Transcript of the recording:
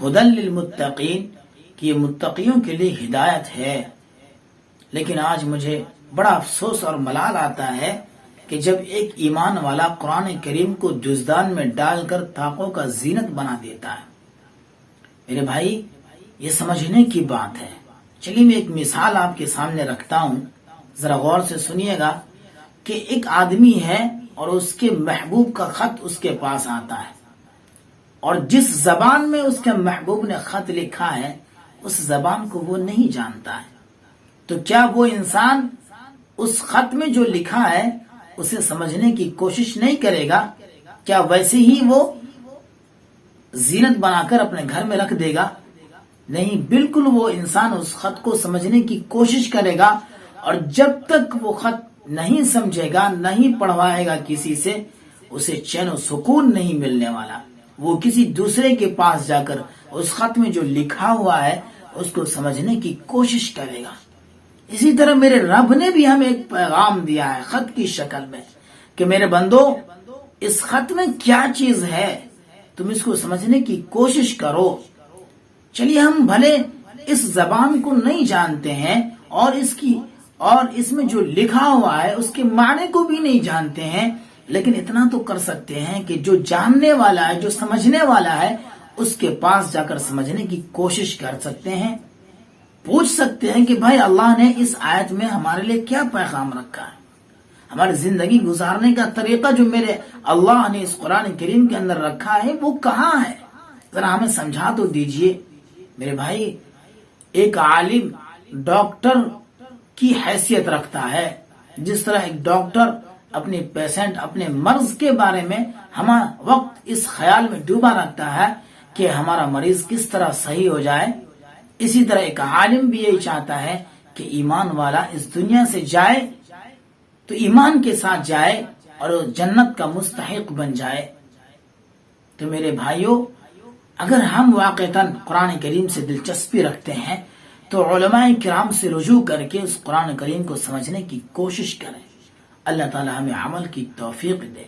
ہدی للمتقین کہ یہ متقیوں کے لیے ہدایت ہے۔ لیکن آج مجھے بڑا افسوس اور ملال آتا ہے کہ جب ایک ایمان والا قرآن کریم کو جزدان میں ڈال کر طاقوں کا زینت بنا دیتا ہے۔ میرے بھائی یہ سمجھنے کی بات ہے۔ چلیے میں ایک مثال آپ کے سامنے رکھتا ہوں، ذرا غور سے سنیے گا کہ ایک آدمی ہے اور اس کے محبوب کا خط اس کے پاس آتا ہے، اور جس زبان میں اس کے محبوب نے خط لکھا ہے اس زبان کو وہ نہیں جانتا ہے، تو کیا وہ انسان اس خط میں جو لکھا ہے اسے سمجھنے کی کوشش نہیں کرے گا؟ کیا ویسے ہی وہ زینت بنا کر اپنے گھر میں رکھ دے گا؟ نہیں، بالکل وہ انسان اس خط کو سمجھنے کی کوشش کرے گا، اور جب تک وہ خط نہیں سمجھے گا، نہیں پڑھوائے گا کسی سے، اسے چین و سکون نہیں ملنے والا۔ وہ کسی دوسرے کے پاس جا کر اس خط میں جو لکھا ہوا ہے اس کو سمجھنے کی کوشش کرے گا۔ اسی طرح میرے رب نے بھی ہمیں ایک پیغام دیا ہے خط کی شکل میں کہ میرے بندو، اس خط میں کیا چیز ہے، تم اس کو سمجھنے کی کوشش کرو۔ چلیے ہم بھلے اس زبان کو نہیں جانتے ہیں اور اس میں جو لکھا ہوا ہے اس کے معنی کو بھی نہیں جانتے ہیں، لیکن اتنا تو کر سکتے ہیں کہ جو جاننے والا ہے، جو سمجھنے والا ہے، اس کے پاس جا کر سمجھنے کی کوشش کر سکتے ہیں۔ پوچھ سکتے ہیں کہ بھائی اللہ نے اس آیت میں ہمارے لیے کیا پیغام رکھا ہے، ہماری زندگی گزارنے کا طریقہ جو میرے اللہ نے اس قرآن کریم کے اندر رکھا ہے وہ کہاں ہے، ذرا ہمیں سمجھا تو دیجئے۔ میرے بھائی ایک عالم ڈاکٹر کی حیثیت رکھتا ہے، جس طرح ایک ڈاکٹر اپنے پیشنٹ، اپنے مرض کے بارے میں ہم وقت اس خیال میں ڈوبا رکھتا ہے کہ ہمارا مریض کس طرح صحیح ہو جائے، اسی طرح ایک عالم بھی یہی چاہتا ہے کہ ایمان والا اس دنیا سے جائے تو ایمان کے ساتھ جائے اور جنت کا مستحق بن جائے۔ تو میرے بھائیوں، اگر ہم واقعتاً قرآن کریم سے دلچسپی رکھتے ہیں تو علماء کرام سے رجوع کر کے اس قرآن کریم کو سمجھنے کی کوشش کریں۔ اللہ تعالی ہمیں عمل کی توفیق دے۔